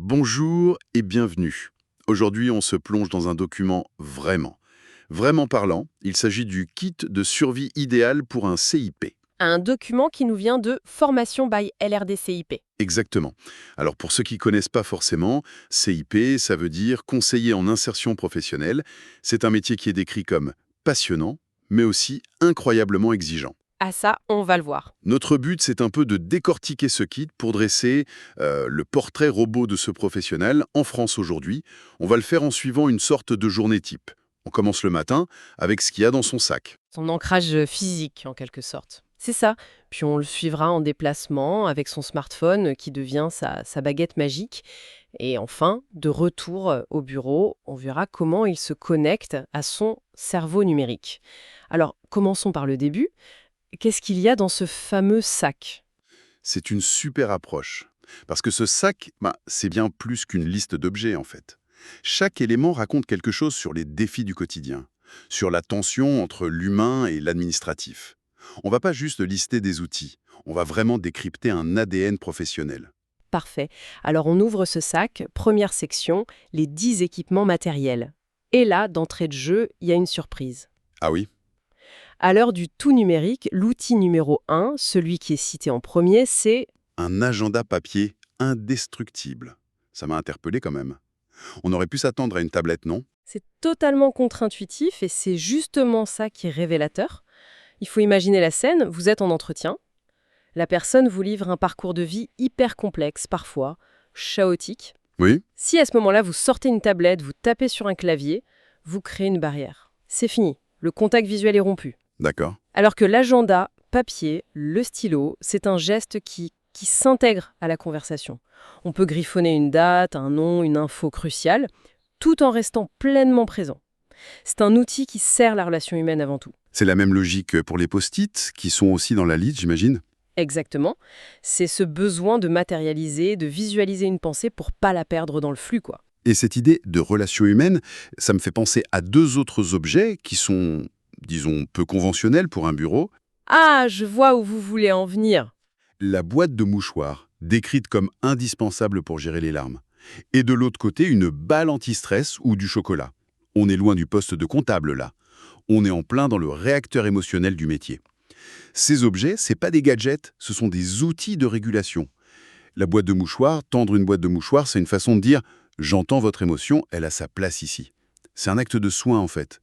Bonjour et bienvenue. Aujourd'hui, on se plonge dans un document vraiment parlant. Il s'agit du kit de survie idéal pour un CIP. Un document qui nous vient de Formation by LRDCIP. Exactement. Alors pour ceux qui connaissent pas forcément, CIP, ça veut dire conseiller en insertion professionnelle. C'est un métier qui est décrit comme passionnant, mais aussi incroyablement exigeant. Ah ça, on va le voir. Notre but, c'est un peu de décortiquer ce kit pour dresser le portrait robot de ce professionnel en France aujourd'hui. On va le faire en suivant une sorte de journée type. On commence le matin avec ce qu'il y a dans son sac. Son ancrage physique, en quelque sorte. C'est ça. Puis on le suivra en déplacement avec son smartphone qui devient sa baguette magique. Et enfin, de retour au bureau, on verra comment il se connecte à son cerveau numérique. Alors, commençons par le début. Qu'est-ce qu'il y a dans ce fameux sac? C'est une super approche. Parce que ce sac, c'est bien plus qu'une liste d'objets en fait. Chaque élément raconte quelque chose sur les défis du quotidien, sur la tension entre l'humain et l'administratif. On va pas juste lister des outils, on va vraiment décrypter un ADN professionnel. Parfait. Alors on ouvre ce sac, première section, les 10 équipements matériels. Et là, d'entrée de jeu, il y a une surprise. Ah oui. À l'heure du tout numérique, l'outil numéro 1, celui qui est cité en premier, c'est... Un agenda papier indestructible. Ça m'a interpellé quand même. On aurait pu s'attendre à une tablette, non? C'est totalement contre-intuitif et c'est justement ça qui est révélateur. Il faut imaginer la scène, vous êtes en entretien. La personne vous livre un parcours de vie hyper complexe, parfois chaotique. Oui. Si à ce moment-là, vous sortez une tablette, vous tapez sur un clavier, vous créez une barrière. C'est fini. Le contact visuel est rompu. D'accord. Alors que l'agenda, papier, le stylo, c'est un geste qui s'intègre à la conversation. On peut griffonner une date, un nom, une info cruciale, tout en restant pleinement présent. C'est un outil qui sert la relation humaine avant tout. C'est la même logique pour les post-it, qui sont aussi dans la liste, j'imagine? Exactement. C'est ce besoin de matérialiser, de visualiser une pensée pour pas la perdre dans le flux, quoi. Et cette idée de relation humaine, ça me fait penser à deux autres objets qui sont, disons, peu conventionnels pour un bureau. Ah, je vois où vous voulez en venir. La boîte de mouchoirs, décrite comme indispensable pour gérer les larmes. Et de l'autre côté, une balle anti-stress ou du chocolat. On est loin du poste de comptable, là. On est en plein dans le réacteur émotionnel du métier. Ces objets, c'est pas des gadgets, ce sont des outils de régulation. La boîte de mouchoirs, tendre une boîte de mouchoirs, c'est une façon de dire « j'entends votre émotion, elle a sa place ici ». C'est un acte de soin, en fait.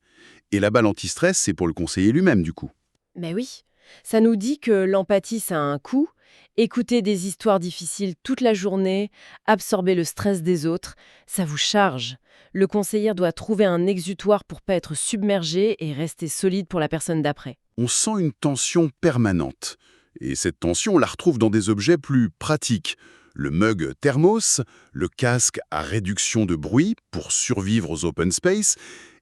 Et la balle anti-stress, c'est pour le conseiller lui-même, du coup. Mais oui, ça nous dit que l'empathie, ça a un coût. Écouter des histoires difficiles toute la journée, absorber le stress des autres, ça vous charge. Le conseiller doit trouver un exutoire pour pas être submergé et rester solide pour la personne d'après. On sent une tension permanente. Et cette tension, on la retrouve dans des objets plus pratiques. Le mug thermos, le casque à réduction de bruit pour survivre aux open space,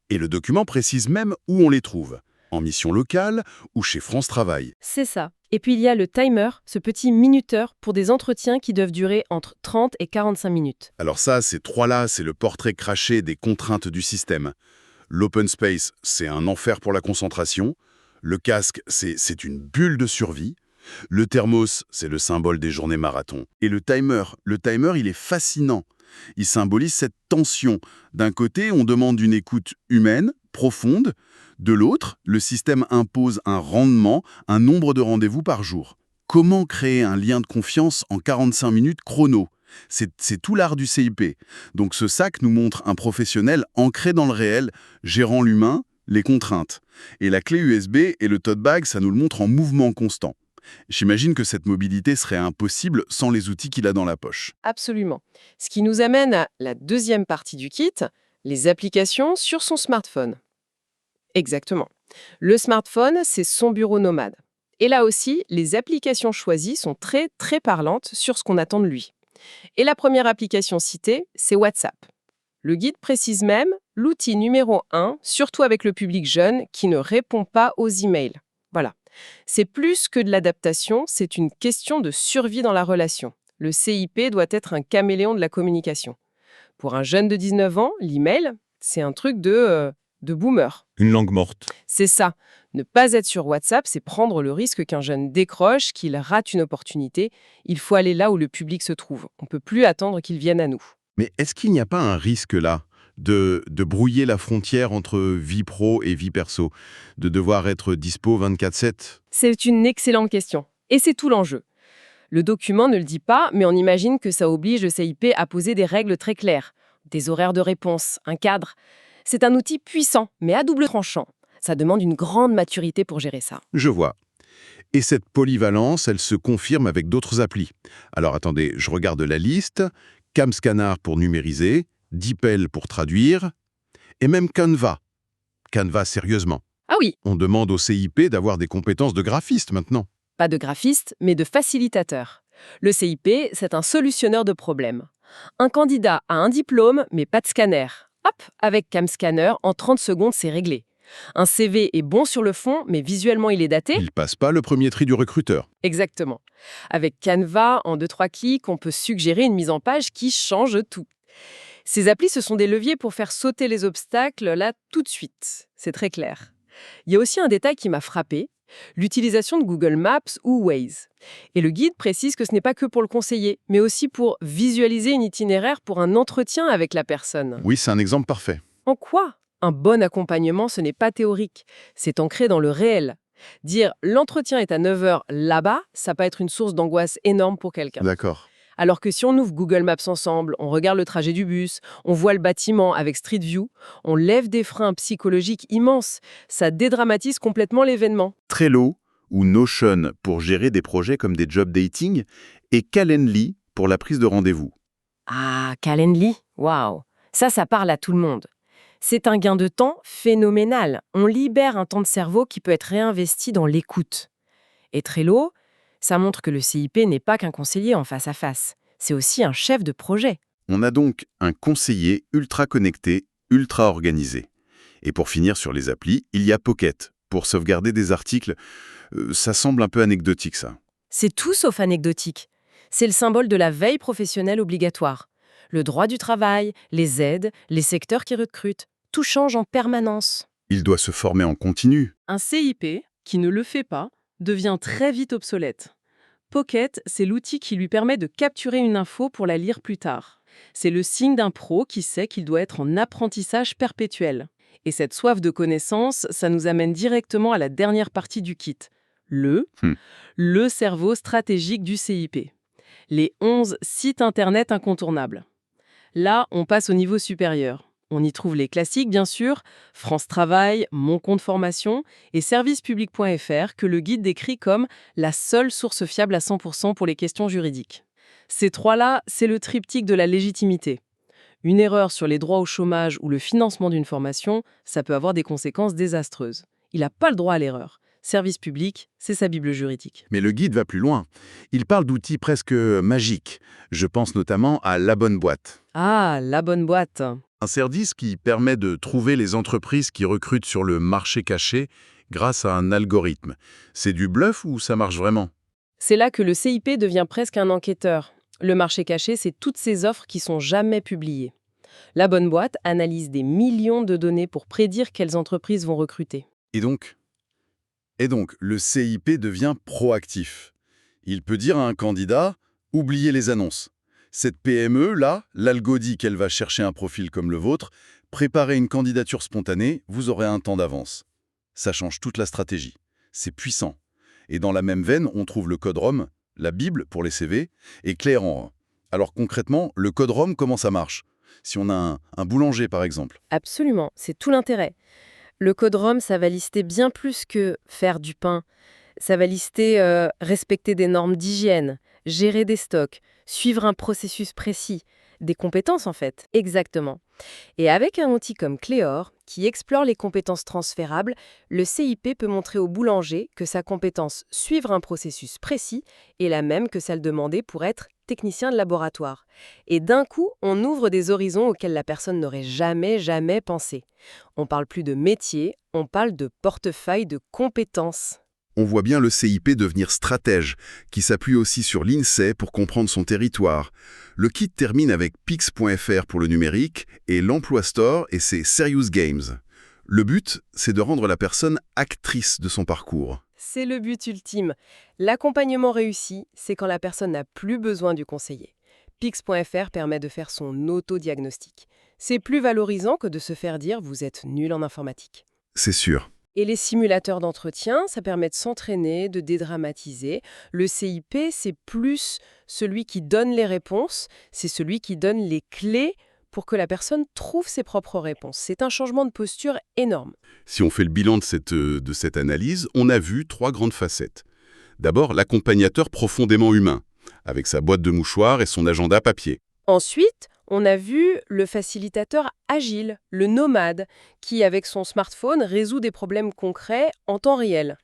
et le document précise même où on les trouve. En mission locale ou chez France Travail. C'est ça. Et puis il y a le timer, ce petit minuteur pour des entretiens qui doivent durer entre 30 et 45 minutes. Alors ça, ces trois-là, c'est le portrait craché des contraintes du système. L'open space, c'est un enfer pour la concentration. Le casque, c'est une bulle de survie. Le thermos, c'est le symbole des journées marathon. Et le timer, il est fascinant. Il symbolise cette tension. D'un côté, on demande une écoute humaine, profonde. De l'autre, le système impose un rendement, un nombre de rendez-vous par jour. Comment créer un lien de confiance en 45 minutes chrono? C'est tout l'art du CIP. Donc ce sac nous montre un professionnel ancré dans le réel, gérant l'humain, les contraintes. Et la clé USB et le tote bag, ça nous le montre en mouvement constant. J'imagine que cette mobilité serait impossible sans les outils qu'il a dans la poche. Absolument. Ce qui nous amène à la deuxième partie du kit, les applications sur son smartphone. Exactement. Le smartphone, c'est son bureau nomade. Et là aussi, les applications choisies sont très parlantes sur ce qu'on attend de lui. Et la première application citée, c'est WhatsApp. Le guide précise même l'outil numéro 1, surtout avec le public jeune qui ne répond pas aux emails. Voilà. C'est plus que de l'adaptation, c'est une question de survie dans la relation. Le CIP doit être un caméléon de la communication. Pour un jeune de 19 ans, l'email, c'est un truc de boomer. Une langue morte. C'est ça. Ne pas être sur WhatsApp, c'est prendre le risque qu'un jeune décroche, qu'il rate une opportunité. Il faut aller là où le public se trouve. On ne peut plus attendre qu'il vienne à nous. Mais est-ce qu'il n'y a pas un risque là de brouiller la frontière entre vie pro et vie perso, de devoir être dispo 24/7? C'est une excellente question. Et c'est tout l'enjeu. Le document ne le dit pas, mais on imagine que ça oblige le CIP à poser des règles très claires, des horaires de réponse, un cadre. C'est un outil puissant, mais à double tranchant. Ça demande une grande maturité pour gérer ça. Je vois. Et cette polyvalence, elle se confirme avec d'autres applis. Alors attendez, je regarde la liste. CamScanner pour numériser, DeepL pour traduire, et même Canva. Canva, sérieusement. Ah oui, On demande au CIP d'avoir des compétences de graphiste maintenant. pas de graphiste, mais de facilitateur. Le CIP, c'est un solutionneur de problèmes. Un candidat a un diplôme, mais pas de scanner. Hop, avec CamScanner, en 30 secondes, c'est réglé. Un CV est bon sur le fond, mais visuellement, il est daté. Il passe pas le premier tri du recruteur. Exactement. Avec Canva, en 2-3 clics, on peut suggérer une mise en page qui change tout. Ces applis, ce sont des leviers pour faire sauter les obstacles, là, tout de suite. C'est très clair. Il y a aussi un détail qui m'a frappé, l'utilisation de Google Maps ou Waze. Et le guide précise que ce n'est pas que pour le conseiller, mais aussi pour visualiser un itinéraire pour un entretien avec la personne. Oui, c'est un exemple parfait. En quoi un bon accompagnement, ce n'est pas théorique, c'est ancré dans le réel. Dire l'entretien est à 9 heures là-bas, ça peut être une source d'angoisse énorme pour quelqu'un. D'accord. Alors que si on ouvre Google Maps ensemble, on regarde le trajet du bus, on voit le bâtiment avec Street View, on lève des freins psychologiques immenses. Ça dédramatise complètement l'événement. Trello ou Notion pour gérer des projets comme des job dating et Calendly pour la prise de rendez-vous. Ah, Calendly, waouh, ça parle à tout le monde. C'est un gain de temps phénoménal. On libère un temps de cerveau qui peut être réinvesti dans l'écoute. Et Trello, ça montre que le CIP n'est pas qu'un conseiller en face à face. C'est aussi un chef de projet. On a donc un conseiller ultra connecté, ultra organisé. Et pour finir sur les applis, il y a Pocket pour sauvegarder des articles. Ça semble un peu anecdotique, ça. C'est tout sauf anecdotique. C'est le symbole de la veille professionnelle obligatoire. Le droit du travail, les aides, les secteurs qui recrutent, tout change en permanence. Il doit se former en continu. Un CIP, qui ne le fait pas, devient très vite obsolète. Pocket, c'est l'outil qui lui permet de capturer une info pour la lire plus tard. C'est le signe d'un pro qui sait qu'il doit être en apprentissage perpétuel. Et cette soif de connaissance, ça nous amène directement à la dernière partie du kit. Le cerveau stratégique du CIP. Les 11 sites internet incontournables. Là, on passe au niveau supérieur. On y trouve les classiques, bien sûr, France Travail, Mon Compte Formation et servicepublic.fr que le guide décrit comme la seule source fiable à 100% pour les questions juridiques. Ces trois-là, c'est le triptyque de la légitimité. Une erreur sur les droits au chômage ou le financement d'une formation, ça peut avoir des conséquences désastreuses. Il n'a pas le droit à l'erreur. Service public, c'est sa Bible juridique. Mais le guide va plus loin. Il parle d'outils presque magiques. Je pense notamment à La Bonne Boîte. Ah, la bonne boîte. Un service qui permet de trouver les entreprises qui recrutent sur le marché caché grâce à un algorithme. C'est du bluff ou ça marche vraiment? C'est là que le CIP devient presque un enquêteur. Le marché caché, c'est toutes ces offres qui sont jamais publiées. La bonne boîte analyse des millions de données pour prédire quelles entreprises vont recruter. Et donc, le CIP devient proactif. Il peut dire à un candidat « oubliez les annonces ». Cette PME, là, l'algo dit qu'elle va chercher un profil comme le vôtre, préparez une candidature spontanée, vous aurez un temps d'avance. Ça change toute la stratégie. C'est puissant. Et dans la même veine, on trouve le code ROM, la Bible pour les CV, et Cléran. Alors concrètement, le code ROM, comment ça marche? Si on a un boulanger, par exemple. Absolument, c'est tout l'intérêt. Le code ROM, ça va lister bien plus que faire du pain. Ça va lister respecter des normes d'hygiène, gérer des stocks, suivre un processus précis, des compétences en fait, exactement. Et avec un outil comme Cléor, qui explore les compétences transférables, le CIP peut montrer au boulanger que sa compétence suivre un processus précis est la même que celle demandée pour être technicien de laboratoire. Et d'un coup, on ouvre des horizons auxquels la personne n'aurait jamais pensé. On parle plus de métier, on parle de portefeuille de compétences. On voit bien le CIP devenir stratège, qui s'appuie aussi sur l'INSEE pour comprendre son territoire. Le kit termine avec Pix.fr pour le numérique et l'Emploi Store et ses Serious Games. Le but, c'est de rendre la personne actrice de son parcours. C'est le but ultime. L'accompagnement réussi, c'est quand la personne n'a plus besoin du conseiller. Pix.fr permet de faire son autodiagnostic. C'est plus valorisant que de se faire dire « vous êtes nul en informatique ». C'est sûr. Et les simulateurs d'entretien, ça permet de s'entraîner, de dédramatiser. Le CIP, c'est plus celui qui donne les réponses, c'est celui qui donne les clés pour que la personne trouve ses propres réponses. C'est un changement de posture énorme. Si on fait le bilan de cette analyse, on a vu 3 grandes facettes. D'abord, l'accompagnateur profondément humain, avec sa boîte de mouchoirs et son agenda papier. Ensuite, on a vu le facilitateur agile, le nomade, qui, avec son smartphone, résout des problèmes concrets en temps réel.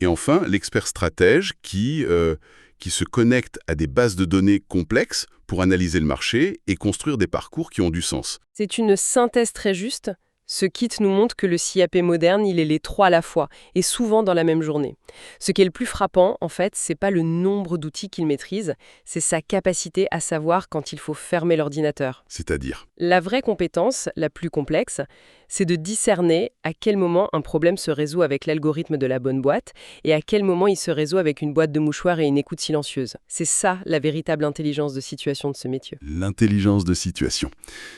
Et enfin, l'expert stratège qui se connecte à des bases de données complexes pour analyser le marché et construire des parcours qui ont du sens. C'est une synthèse très juste. Ce kit nous montre que le CIAP moderne, il est les 3 à la fois, et souvent dans la même journée. Ce qui est le plus frappant, en fait, c'est pas le nombre d'outils qu'il maîtrise, c'est sa capacité à savoir quand il faut fermer l'ordinateur. C'est-à-dire, La vraie compétence, la plus complexe, c'est de discerner à quel moment un problème se résout avec l'algorithme de la bonne boîte et à quel moment il se résout avec une boîte de mouchoirs et une écoute silencieuse. C'est ça la véritable intelligence de situation de ce métier. l'intelligence de situation.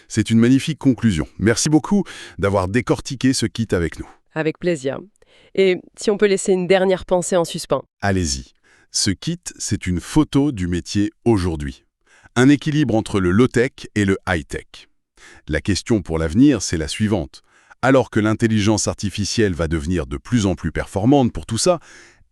C'est une magnifique conclusion. Merci beaucoup d'avoir décortiqué ce kit avec nous. Avec plaisir. Et si on peut laisser une dernière pensée en suspens. Allez-y. Ce kit, c'est une photo du métier aujourd'hui. Un équilibre entre le low-tech et le high-tech. La question pour l'avenir, c'est la suivante. Alors que l'intelligence artificielle va devenir de plus en plus performante pour tout ça,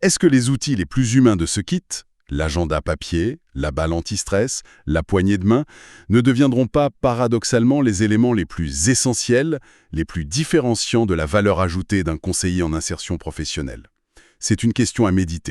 est-ce que les outils les plus humains de ce kit, l'agenda papier, la balle anti-stress, la poignée de main, ne deviendront pas paradoxalement les éléments les plus essentiels, les plus différenciants de la valeur ajoutée d'un conseiller en insertion professionnelle? C'est une question à méditer.